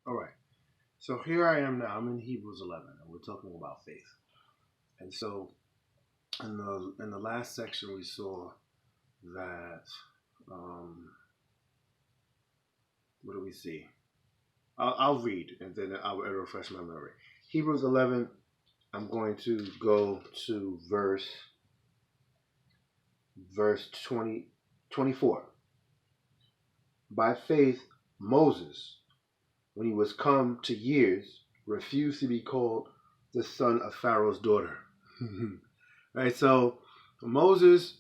All right. So here I am now. I'm in Hebrews 11, and we're talking about faith. And so in the last section, we saw that what do we see? I'll read, and then I'll refresh my memory. Hebrews 11. I'm going to go to verse 24. By faith, Moses, when he was come to years, refused to be called the son of Pharaoh's daughter. Right, so Moses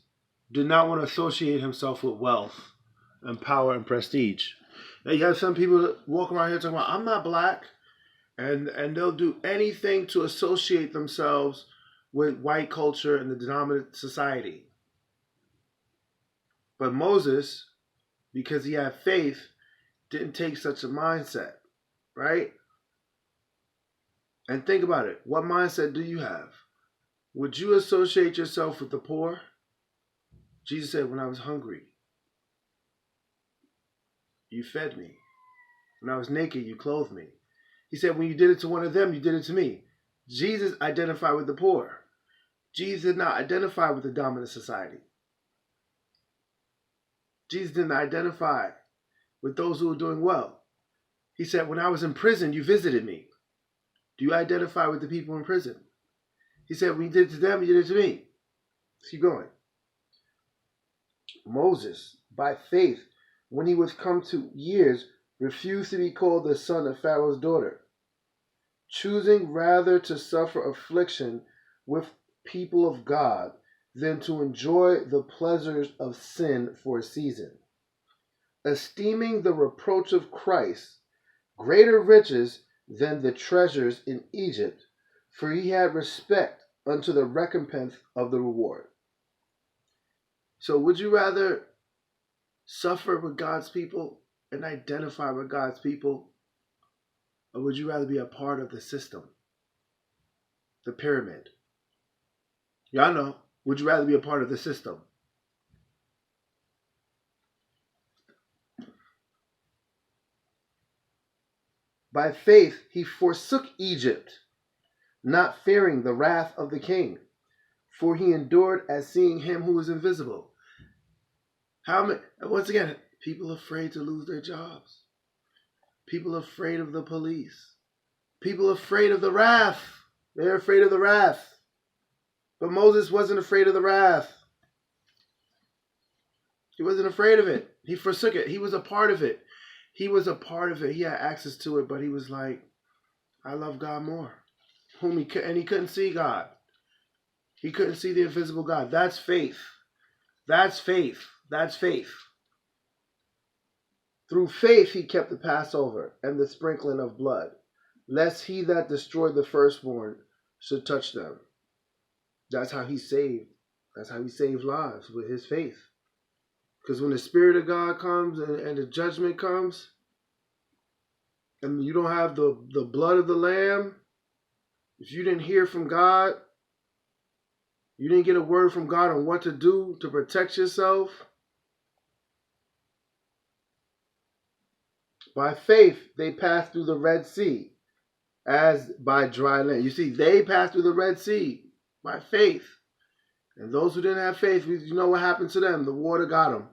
did not want to associate himself with wealth and power and prestige. Now you have some people that walk around here talking about, I'm not black, and they'll do anything to associate themselves with white culture and the dominant society. But Moses, because he had faith, didn't take such a mindset, right? And think about it. What mindset do you have? Would you associate yourself with the poor? Jesus said, when I was hungry, you fed me. When I was naked, you clothed me. He said, when you did it to one of them, you did it to me. Jesus identified with the poor. Jesus did not identify with the dominant society. Jesus didn't identify with those who were doing well. He said, when I was in prison, you visited me. Do you identify with the people in prison? He said, when you did it to them, you did it to me. Let's keep going. Moses, by faith, when he was come to years, refused to be called the son of Pharaoh's daughter, choosing rather to suffer affliction with people of God than to enjoy the pleasures of sin for a season, esteeming the reproach of Christ greater riches than the treasures in Egypt, for he had respect unto the recompense of the reward. So would you rather suffer with God's people and identify with God's people, or would you rather be a part of the system, the pyramid? Y'all know. Would you rather be a part of the system? By faith he forsook Egypt, not fearing the wrath of the king, for he endured as seeing him who is invisible. How many? Once again, people afraid to lose their jobs. People afraid of the police. People afraid of the wrath. They're afraid of the wrath. But Moses wasn't afraid of the wrath. He wasn't afraid of it. He forsook it. He was a part of it. He was a part of it. He had access to it, but he was like, I love God more. And he couldn't see God. He couldn't see the invisible God. That's faith. That's faith. That's faith. Through faith he kept the Passover and the sprinkling of blood, lest he that destroyed the firstborn should touch them. That's how he saved. That's how he saved lives, with his faith. Because when the Spirit of God comes and the judgment comes, and you don't have the blood of the Lamb, if you didn't hear from God, you didn't get a word from God on what to do to protect yourself. By faith, they passed through the Red Sea as by dry land. You see, they passed through the Red Sea by faith. And those who didn't have faith, you know what happened to them? The water got them.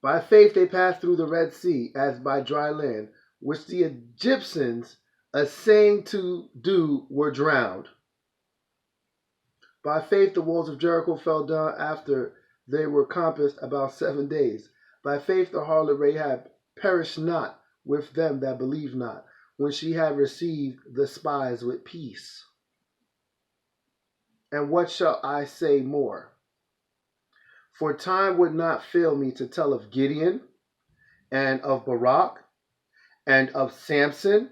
By faith, they passed through the Red Sea as by dry land, which the Egyptians, essaying to do, were drowned. By faith, the walls of Jericho fell down after they were compassed about 7 days. By faith, the harlot Rahab perished not with them that believed not, when she had received the spies with peace. And what shall I say more? For time would not fail me to tell of Gideon, and of Barak, and of Samson,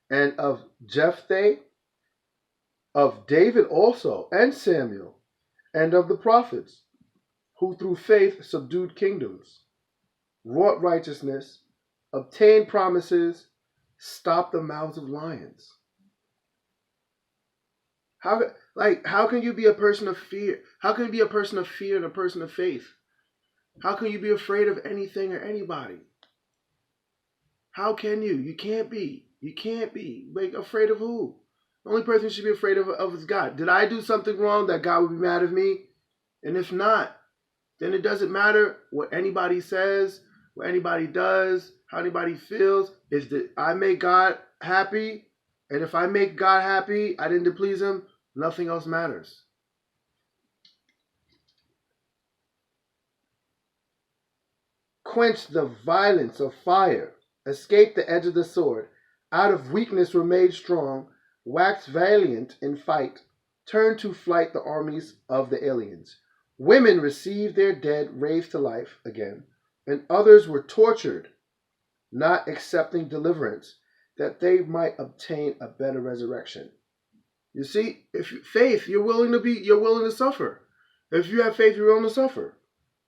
and of Jephthah, of David also, and Samuel, and of the prophets, who through faith subdued kingdoms, wrought righteousness, obtained promises, stopped the mouths of lions. How can you be a person of fear? How can you be a person of fear and a person of faith? How can you be afraid of anything or anybody? How can you? You can't be. You can't be. Like, afraid of who? The only person you should be afraid of is God. Did I do something wrong that God would be mad at me? And if not, then it doesn't matter what anybody says, what anybody does, how anybody feels. Is that I make God happy, and if I make God happy, I didn't please him, nothing else matters. Quench the violence of fire, escape the edge of the sword, out of weakness were made strong, waxed valiant in fight, turned to flight the armies of the aliens. Women received their dead raised to life again, and others were tortured, not accepting deliverance, that they might obtain a better resurrection. You see, if faith, you're willing to suffer. If you have faith, you're willing to suffer.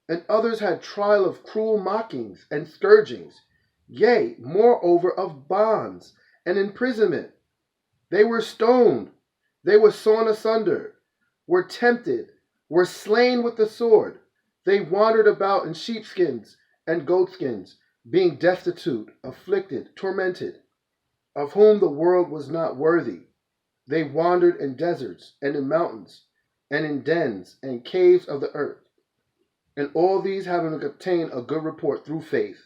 And others had trial of cruel mockings and scourgings, yea, moreover of bonds and imprisonment. They were stoned, they were sawn asunder, were tempted, were slain with the sword. They wandered about in sheepskins and goatskins, being destitute, afflicted, tormented, of whom the world was not worthy. They wandered in deserts and in mountains, and in dens and caves of the earth. And all these, having obtained a good report through faith,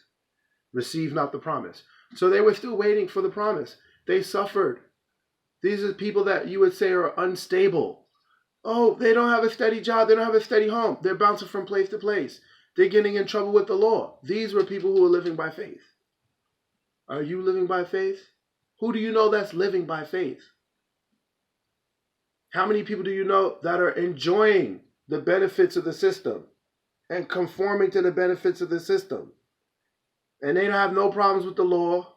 received not the promise. So they were still waiting for the promise. They suffered. These are people that you would say are unstable. Oh, they don't have a steady job. They don't have a steady home. They're bouncing from place to place. They're getting in trouble with the law. These were people who were living by faith. Are you living by faith? Who do you know that's living by faith? How many people do you know that are enjoying the benefits of the system and conforming to the benefits of the system? And they don't have no problems with the law.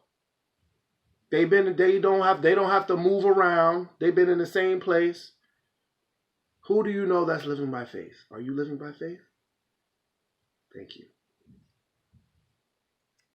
They don't have to move around. They've been in the same place. Who do you know that's living by faith? Are you living by faith? Thank you.